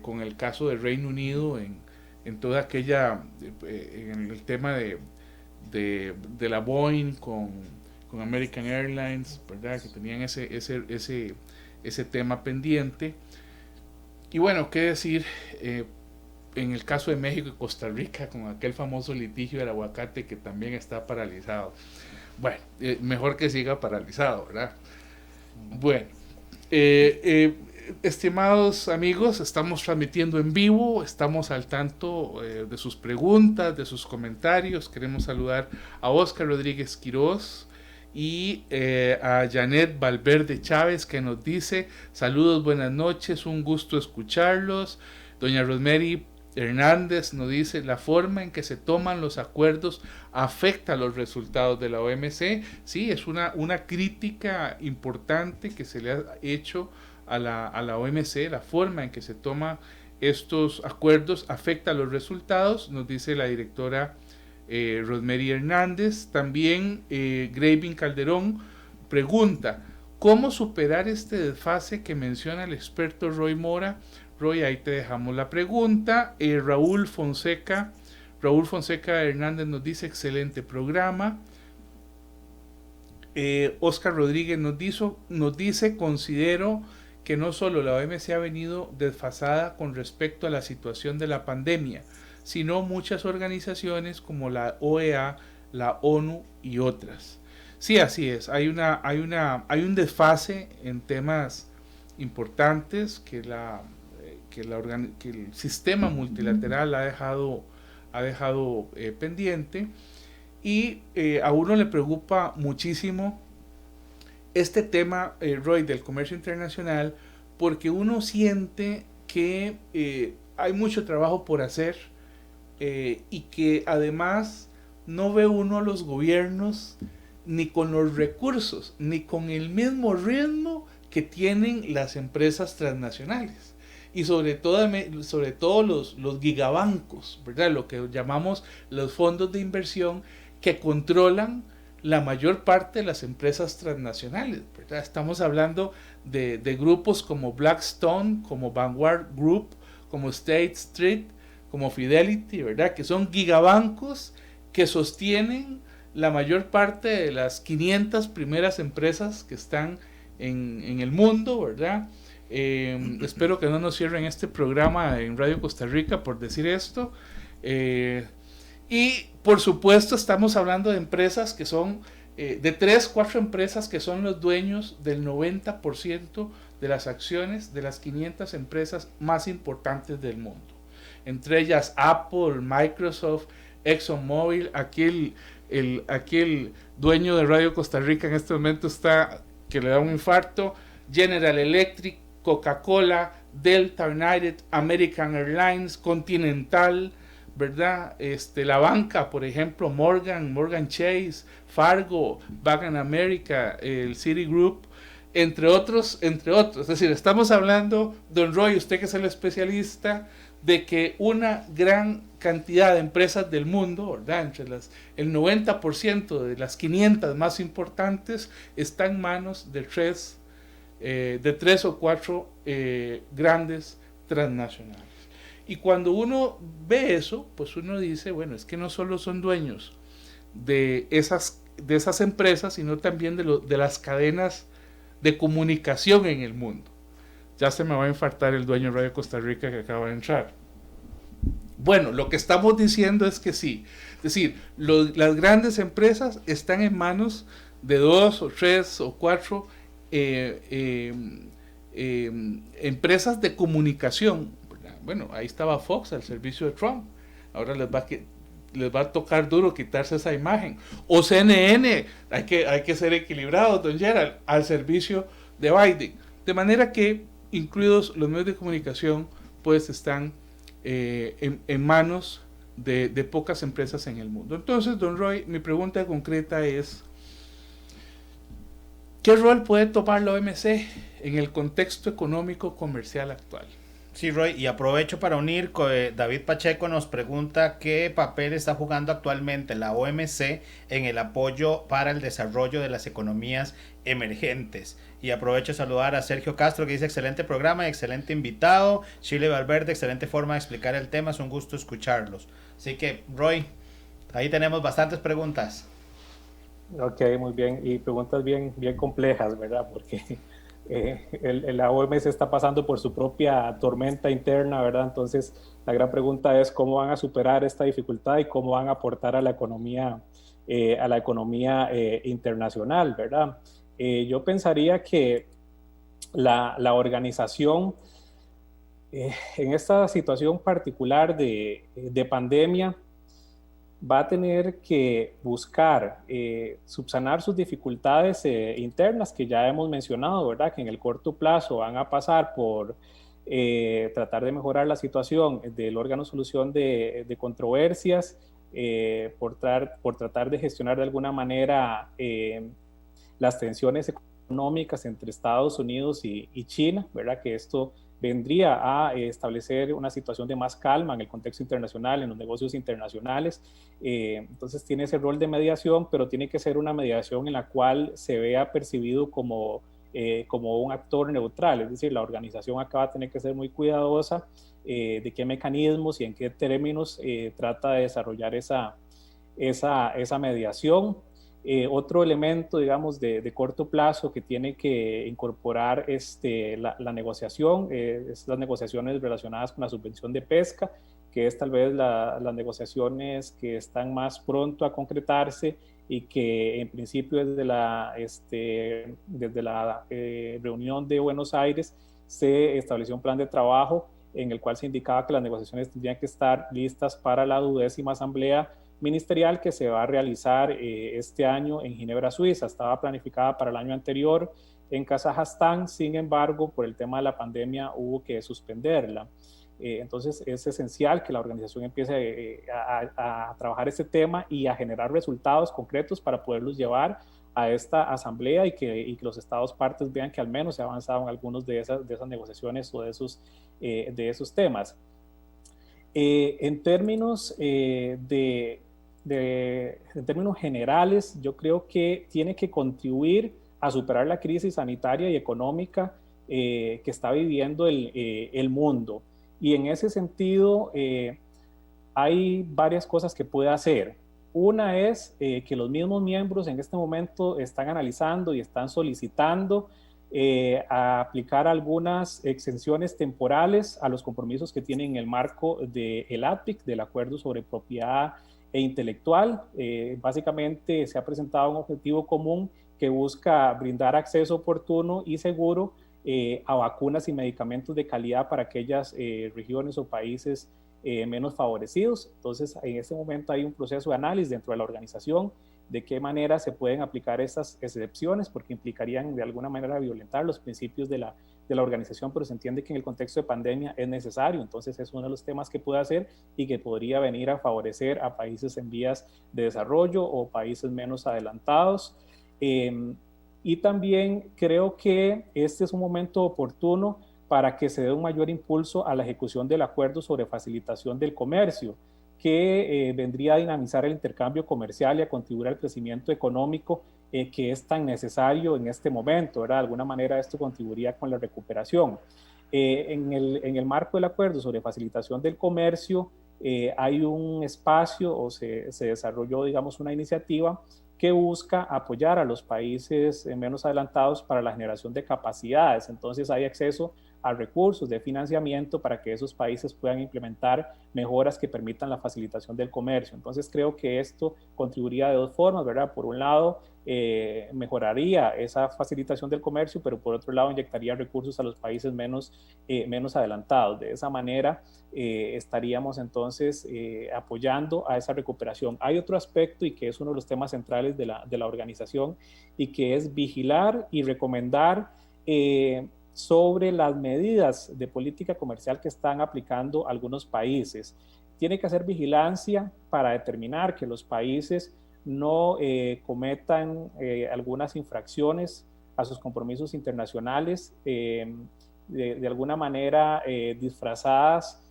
con el caso del Reino Unido en toda aquella, en el tema de la Boeing con American Airlines, ¿verdad? Que tenían ese tema pendiente. Y bueno, qué decir en el caso de México y Costa Rica con aquel famoso litigio del aguacate que también está paralizado. Bueno, mejor que siga paralizado, ¿verdad? Bueno, estimados amigos, estamos transmitiendo en vivo, estamos al tanto de sus preguntas, de sus comentarios. Queremos saludar a Oscar Rodríguez Quiroz y a Janet Valverde Chávez, que nos dice: saludos, buenas noches, un gusto escucharlos. Doña Rosemary Hernández nos dice: la forma en que se toman los acuerdos afecta los resultados de la OMC. Sí, es una crítica importante que se le ha hecho a la OMC. La forma en que se toman estos acuerdos afecta los resultados, nos dice la directora Rosemary Hernández. También Graving Calderón pregunta: ¿cómo superar este desfase que menciona el experto Roy Mora? Roy, ahí te dejamos la pregunta. Raúl Fonseca Hernández nos dice: excelente programa. Oscar Rodríguez nos dice: considero que no solo la OMC ha venido desfasada con respecto a la situación de la pandemia, sino muchas organizaciones como la OEA, la ONU y otras. Sí, así es. Hay un desfase en temas importantes que el sistema multilateral ha dejado pendiente, y a uno le preocupa muchísimo este tema, Roy, del comercio internacional, porque uno siente que hay mucho trabajo por hacer, y que además no ve uno a los gobiernos ni con los recursos ni con el mismo ritmo que tienen las empresas transnacionales, y sobre todo los gigabancos, ¿verdad? Lo que llamamos los fondos de inversión, que controlan la mayor parte de las empresas transnacionales, ¿verdad? Estamos hablando de grupos como Blackstone, como Vanguard Group, como State Street, como Fidelity, ¿verdad? Que son gigabancos que sostienen la mayor parte de las 500 primeras empresas que están en el mundo, ¿verdad? Espero que no nos cierren este programa en Radio Costa Rica por decir esto. Y por supuesto estamos hablando de empresas que son de 3-4 empresas que son los dueños del 90% de las acciones de las 500 empresas más importantes del mundo. Entre ellas Apple, Microsoft, ExxonMobil. Aquí el dueño de Radio Costa Rica en este momento está que le da un infarto. General Electric, Coca-Cola, Delta United, American Airlines, Continental, ¿verdad? La banca, por ejemplo, Morgan Chase, Fargo, Bank of America, el Citigroup, entre otros. Es decir, estamos hablando, don Roy, usted que es el especialista, de que una gran cantidad de empresas del mundo, ¿verdad? El 90% de las 500 más importantes está en manos de tres o cuatro grandes transnacionales. Y cuando uno ve eso, pues uno dice, bueno, es que no solo son dueños de esas empresas, sino también de las cadenas de comunicación en el mundo. Ya se me va a infartar el dueño de Radio Costa Rica que acaba de entrar. Bueno, lo que estamos diciendo es que sí. Es decir, las grandes empresas están en manos de 2 o 3 o 4 empresas de comunicación. Bueno, ahí estaba Fox al servicio de Trump. Ahora les va a tocar duro quitarse esa imagen. O CNN, hay que ser equilibrados, don Gerald, al servicio de Biden. De manera que, incluidos los medios de comunicación, pues están en manos de pocas empresas en el mundo. Entonces, don Roy, mi pregunta concreta es, ¿qué rol puede tomar la OMC en el contexto económico comercial actual? Sí, Roy, y aprovecho para unir, David Pacheco nos pregunta qué papel está jugando actualmente la OMC en el apoyo para el desarrollo de las economías emergentes. Y aprovecho a saludar a Sergio Castro, que dice excelente programa, excelente invitado. Chile Valverde, excelente forma de explicar el tema, es un gusto escucharlos. Así que, Roy, ahí tenemos bastantes preguntas. Ok, muy bien, y preguntas bien complejas, ¿verdad? Porque la OMS está pasando por su propia tormenta interna, ¿verdad? Entonces, la gran pregunta es cómo van a superar esta dificultad y cómo van a aportar a la economía internacional, ¿verdad? Yo pensaría que la organización en esta situación particular de pandemia va a tener que buscar subsanar sus dificultades internas que ya hemos mencionado, ¿verdad? Que en el corto plazo van a pasar por tratar de mejorar la situación del órgano de solución de controversias, por tratar de gestionar de alguna manera las tensiones económicas entre Estados Unidos y China, ¿verdad? Que esto vendría a establecer una situación de más calma en el contexto internacional, en los negocios internacionales. Entonces tiene ese rol de mediación, pero tiene que ser una mediación en la cual se vea percibido como un actor neutral, es decir, la organización acá va a tener que ser muy cuidadosa de qué mecanismos y en qué términos trata de desarrollar esa mediación. Otro elemento, digamos, de corto plazo que tiene que incorporar la negociación, es las negociaciones relacionadas con la subvención de pesca, que es tal vez las negociaciones que están más pronto a concretarse y que en principio desde la reunión de Buenos Aires se estableció un plan de trabajo en el cual se indicaba que las negociaciones tendrían que estar listas para la 12ª Asamblea Ministerial que se va a realizar este año en Ginebra, Suiza. Estaba planificada para el año anterior en Kazajstán, sin embargo, por el tema de la pandemia hubo que suspenderla. Entonces es esencial que la organización empiece a trabajar este tema y a generar resultados concretos para poderlos llevar a esta asamblea y que los estados partes vean que al menos se ha avanzado en algunos de esas negociaciones o de esos temas. En términos en términos generales, yo creo que tiene que contribuir a superar la crisis sanitaria y económica que está viviendo el mundo. Y en ese sentido, hay varias cosas que puede hacer. Una es que los mismos miembros en este momento están analizando y están solicitando a aplicar algunas exenciones temporales a los compromisos que tienen en el marco del APIC, del Acuerdo sobre Propiedad e Intelectual. Básicamente se ha presentado un objetivo común que busca brindar acceso oportuno y seguro a vacunas y medicamentos de calidad para aquellas regiones o países menos favorecidos. Entonces, en este momento hay un proceso de análisis dentro de la organización de qué manera se pueden aplicar estas excepciones, porque implicarían de alguna manera violentar los principios de la organización, pero se entiende que en el contexto de pandemia es necesario. Entonces es uno de los temas que puede hacer y que podría venir a favorecer a países en vías de desarrollo o países menos adelantados. Y también creo que este es un momento oportuno para que se dé un mayor impulso a la ejecución del acuerdo sobre facilitación del comercio, que vendría a dinamizar el intercambio comercial y a contribuir al crecimiento económico que es tan necesario en este momento, ¿verdad? De alguna manera esto contribuiría con la recuperación. En el marco del acuerdo sobre facilitación del comercio, hay un espacio o se desarrolló, digamos, una iniciativa que busca apoyar a los países menos adelantados para la generación de capacidades. Entonces hay acceso a recursos de financiamiento para que esos países puedan implementar mejoras que permitan la facilitación del comercio. Entonces creo que esto contribuiría de dos formas, ¿verdad? Por un lado, mejoraría esa facilitación del comercio, pero por otro lado inyectaría recursos a los países menos adelantados. De esa manera estaríamos entonces apoyando a esa recuperación. Hay otro aspecto y que es uno de los temas centrales de la organización y que es vigilar y recomendar sobre las medidas de política comercial que están aplicando algunos países. Tiene que hacer vigilancia para determinar que los países no cometan algunas infracciones a sus compromisos internacionales de alguna manera disfrazadas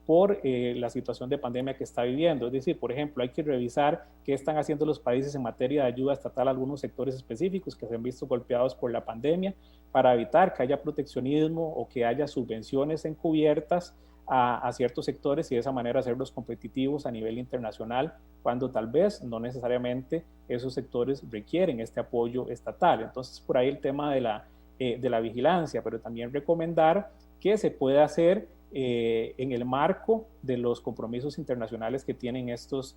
por la situación de pandemia que está viviendo. Es decir, por ejemplo, hay que revisar qué están haciendo los países en materia de ayuda estatal a algunos sectores específicos que se han visto golpeados por la pandemia para evitar que haya proteccionismo o que haya subvenciones encubiertas a ciertos sectores y de esa manera hacerlos competitivos a nivel internacional cuando tal vez no necesariamente esos sectores requieren este apoyo estatal. Entonces, por ahí el tema de la vigilancia, pero también recomendar que se puede hacer en el marco de los compromisos internacionales que tienen estos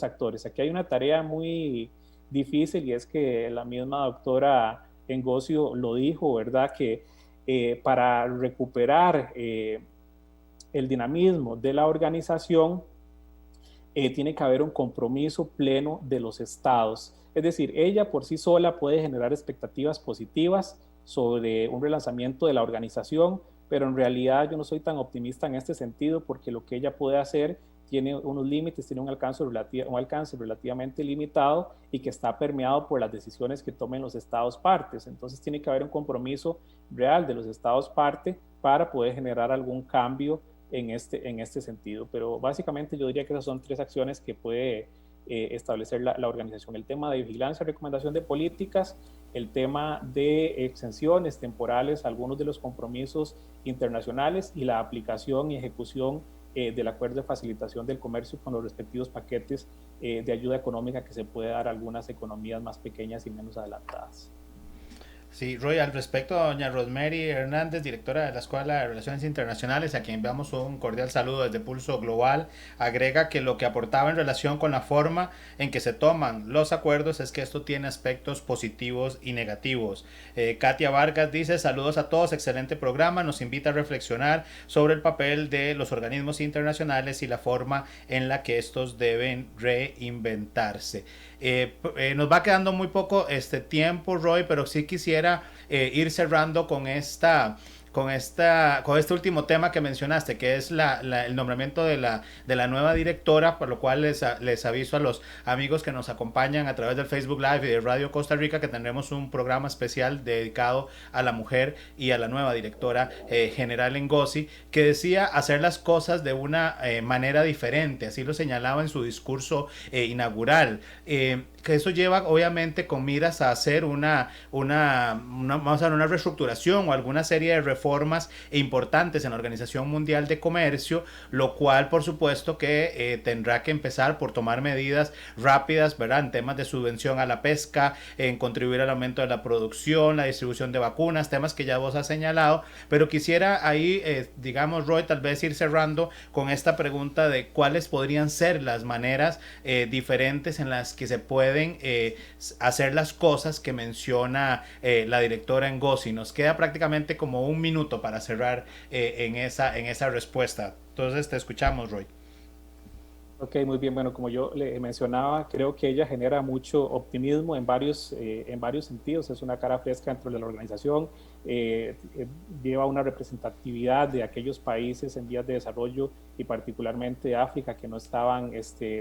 actores. Aquí hay una tarea muy difícil y es que la misma doctora Ngozi lo dijo, ¿verdad? Que para recuperar el dinamismo de la organización tiene que haber un compromiso pleno de los estados. Es decir, ella por sí sola puede generar expectativas positivas sobre un relanzamiento de la organización, pero en realidad yo no soy tan optimista en este sentido porque lo que ella puede hacer tiene unos límites, tiene un alcance relativamente limitado y que está permeado por las decisiones que tomen los estados partes. Entonces tiene que haber un compromiso real de los estados parte para poder generar algún cambio en este sentido. Pero básicamente yo diría que esas son tres acciones que puede establecer la organización. El tema de vigilancia, recomendación de políticas, el tema de exenciones temporales, algunos de los compromisos internacionales y la aplicación y ejecución del acuerdo de facilitación del comercio con los respectivos paquetes de ayuda económica que se puede dar a algunas economías más pequeñas y menos adelantadas. Sí, Roy, al respecto, doña Rosemary Hernández, directora de la Escuela de Relaciones Internacionales, a quien enviamos un cordial saludo desde Pulso Global, agrega que lo que aportaba en relación con la forma en que se toman los acuerdos es que esto tiene aspectos positivos y negativos. Katia Vargas dice, saludos a todos, excelente programa, nos invita a reflexionar sobre el papel de los organismos internacionales y la forma en la que estos deben reinventarse. Nos va quedando muy poco tiempo, Roy, pero sí quisiera ir cerrando con este último tema que mencionaste, que es el nombramiento de la nueva directora, por lo cual les aviso a los amigos que nos acompañan a través del Facebook Live y de Radio Costa Rica que tendremos un programa especial dedicado a la mujer y a la nueva directora general Ngozi, que decía hacer las cosas de una manera diferente, así lo señalaba en su discurso inaugural. Que eso lleva obviamente con miras a hacer una reestructuración o alguna serie de reformas importantes en la Organización Mundial de Comercio, lo cual por supuesto que tendrá que empezar por tomar medidas rápidas, ¿verdad? En temas de subvención a la pesca, en contribuir al aumento de la producción, la distribución de vacunas, temas que ya vos has señalado, pero quisiera ahí, digamos, Roy, tal vez ir cerrando con esta pregunta de cuáles podrían ser las maneras diferentes en las que se pueden hacer las cosas que menciona la directora Ngozi. Nos queda prácticamente como un minuto para cerrar en esa respuesta. Entonces te escuchamos, Roy. Ok, muy bien. Bueno, como yo le mencionaba, creo que ella genera mucho optimismo en varios sentidos. Es una cara fresca dentro de la organización, lleva una representatividad de aquellos países en vías de desarrollo y particularmente de África que no estaban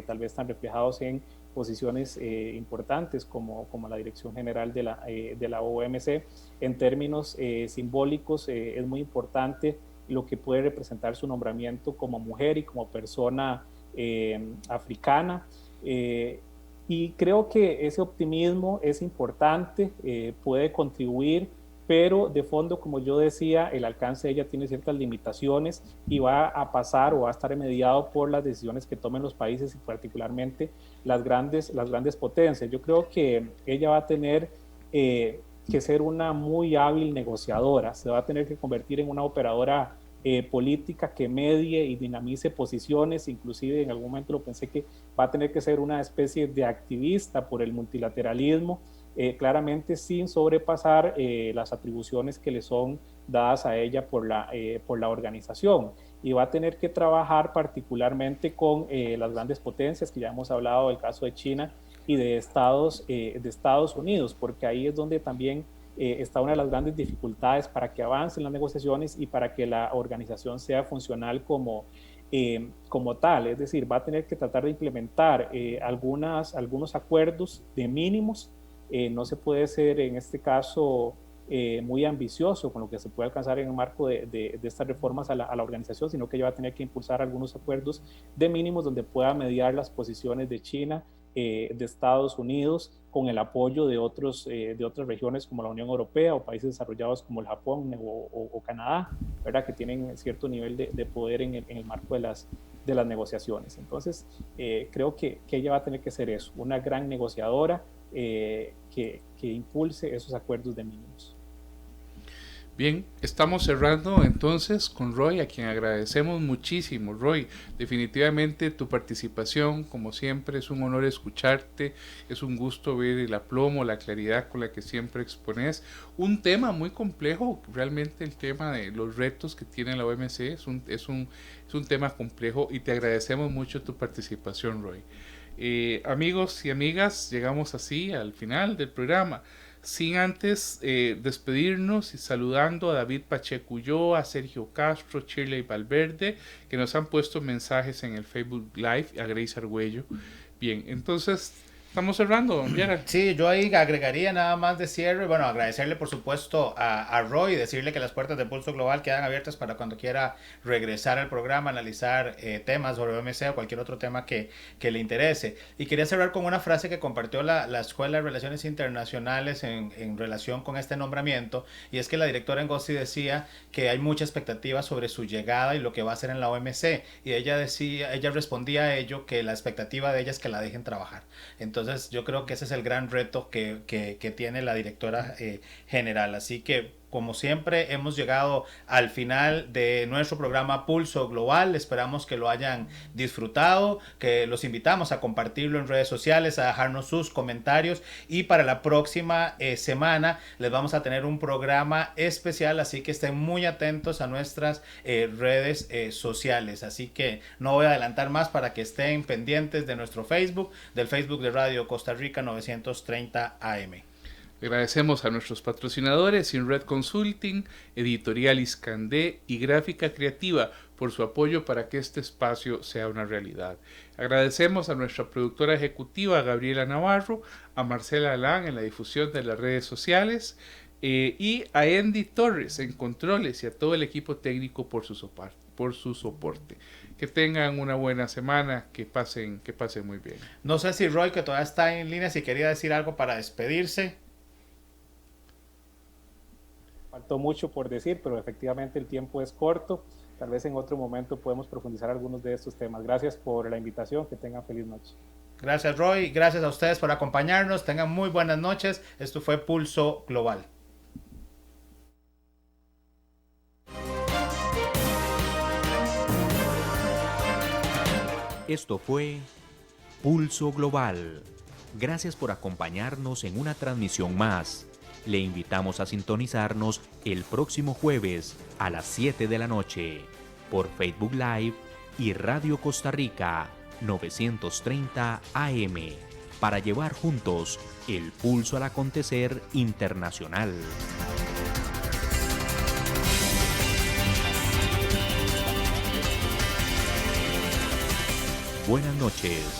tal vez tan reflejados en posiciones importantes como la dirección general de la OMC. En términos simbólicos, es muy importante lo que puede representar su nombramiento como mujer y como persona africana. Y creo que ese optimismo es importante, puede contribuir, pero de fondo, como yo decía, el alcance de ella tiene ciertas limitaciones y va a pasar o va a estar mediado por las decisiones que tomen los países y particularmente las grandes potencias. Yo creo que ella va a tener que ser una muy hábil negociadora, se va a tener que convertir en una operadora política que medie y dinamice posiciones, inclusive en algún momento lo pensé que va a tener que ser una especie de activista por el multilateralismo, claramente sin sobrepasar las atribuciones que le son dadas a ella por la organización, y va a tener que trabajar particularmente con las grandes potencias, que ya hemos hablado del caso de China y de Estados Unidos, porque ahí es donde también está una de las grandes dificultades para que avancen las negociaciones y para que la organización sea funcional como tal. Es decir, va a tener que tratar de implementar algunos acuerdos de mínimos. No se puede ser en este caso muy ambicioso con lo que se puede alcanzar en el marco de estas reformas a la organización, sino que ella va a tener que impulsar algunos acuerdos de mínimos donde pueda mediar las posiciones de China, de Estados Unidos, con el apoyo de otras regiones como la Unión Europea o países desarrollados como el Japón o Canadá, ¿verdad?, que tienen cierto nivel de poder en el marco de las negociaciones. Entonces, creo que ella va a tener que ser eso, una gran negociadora que impulse esos acuerdos de mínimos. Bien, estamos cerrando entonces con Roy, a quien agradecemos muchísimo. Roy, definitivamente tu participación, como siempre, es un honor escucharte, es un gusto ver el aplomo, la claridad con la que siempre expones un tema muy complejo. Realmente el tema de los retos que tiene la OMC es un tema complejo, y te agradecemos mucho tu participación, Roy. Amigos y amigas, llegamos así al final del programa, sin antes despedirnos y saludando a David Pacheco Ulloa, a Sergio Castro, Shirley Valverde, que nos han puesto mensajes en el Facebook Live, a Grace Argüello. Bien, entonces estamos cerrando, Gerald. Sí, yo ahí agregaría nada más de cierre, bueno, agradecerle por supuesto a Roy y decirle que las puertas de Pulso Global quedan abiertas para cuando quiera regresar al programa, analizar temas sobre OMC o cualquier otro tema que le interese. Y quería cerrar con una frase que compartió la Escuela de Relaciones Internacionales en relación con este nombramiento, y es que la directora Ngozi decía que hay mucha expectativa sobre su llegada y lo que va a hacer en la OMC, y ella respondía a ello que la expectativa de ella es que la dejen trabajar. Entonces yo creo que ese es el gran reto que tiene la directora general. Así que, como siempre, hemos llegado al final de nuestro programa Pulso Global. Esperamos que lo hayan disfrutado, que los invitamos a compartirlo en redes sociales, a dejarnos sus comentarios, y para la próxima semana les vamos a tener un programa especial, así que estén muy atentos a nuestras redes sociales. Así que no voy a adelantar más para que estén pendientes de nuestro Facebook, del Facebook de Radio Costa Rica 930 AM. Agradecemos a nuestros patrocinadores, InRed Consulting, Editorial Iscandé y Gráfica Creativa, por su apoyo para que este espacio sea una realidad. Agradecemos a nuestra productora ejecutiva, Gabriela Navarro, a Marcela Alán en la difusión de las redes sociales, y a Andy Torres en controles, y a todo el equipo técnico por su soporte. Que tengan una buena semana, que pasen muy bien. No sé si Roy, que todavía está en línea, si quería decir algo para despedirse. Faltó mucho por decir, pero efectivamente el tiempo es corto. Tal vez en otro momento podemos profundizar algunos de estos temas. Gracias por la invitación, que tengan feliz noche. Gracias, Roy, gracias a ustedes por acompañarnos, tengan muy buenas noches. Esto fue Pulso Global. Esto fue Pulso Global. Gracias por acompañarnos en una transmisión más. Le invitamos a sintonizarnos el próximo jueves a las 7 de la noche por Facebook Live y Radio Costa Rica 930 AM para llevar juntos el pulso al acontecer internacional. Buenas noches.